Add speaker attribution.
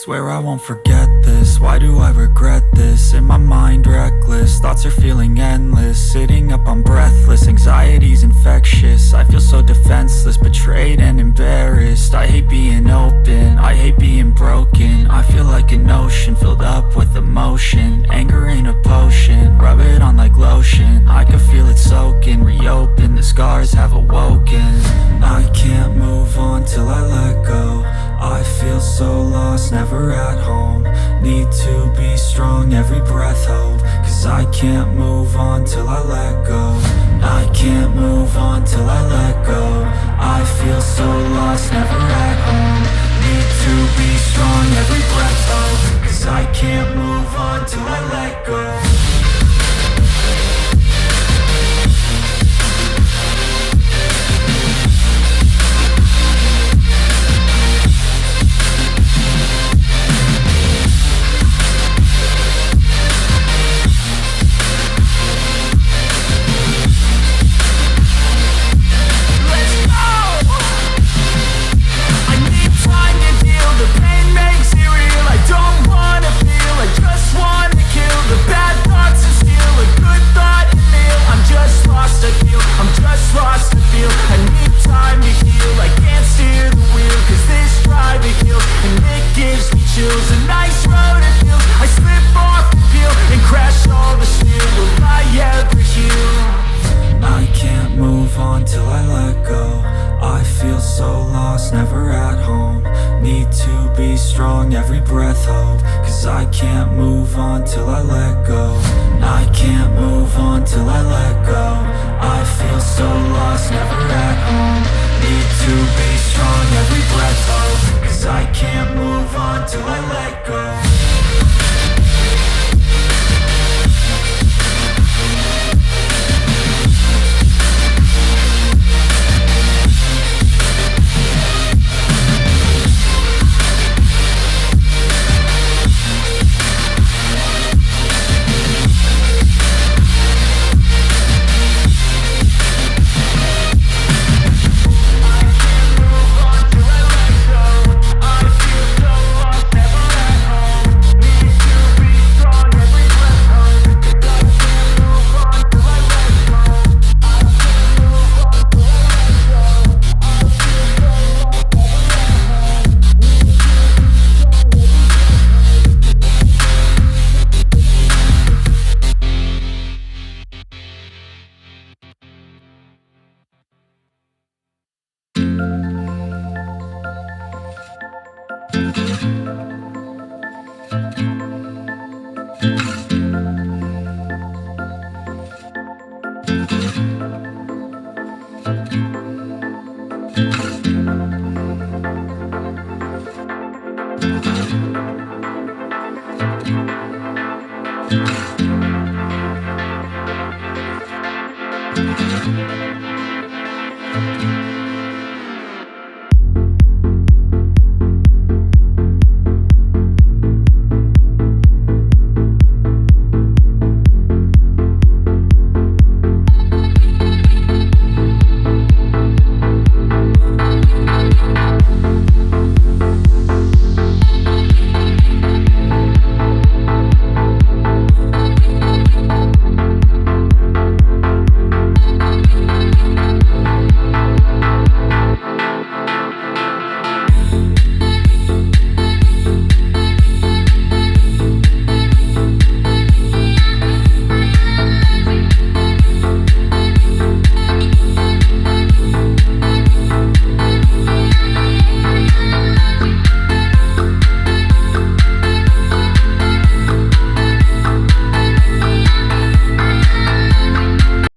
Speaker 1: Swear I won't forget this, why do I regret this? In my mind reckless, thoughts are feeling endless. Sitting up I'm breathless, anxiety's infectious. I feel so defenseless, betrayed and embarrassed. I hate being open, I hate being broken. I feel like an ocean filled up with emotion. Anger ain't a potion, rub it on like lotion. I can feel it soaking, reopen, the scars have awoken. I can't move on till I let go. I feel so lost, never at home. Need to be strong, every breath hold. Cause I can't move on till I let go. I can't move on till I let go. I feel so lost, never at home. Need to be strong, every breath hold. Cause I can't move on till I let go. Never at home. Need to be strong, every breath hold. Cause I can't move on till I let go. I can't move on till I let go. I feel so lost, never at home. Need to be strong, every breath hold. Cause I can't move on till I let go.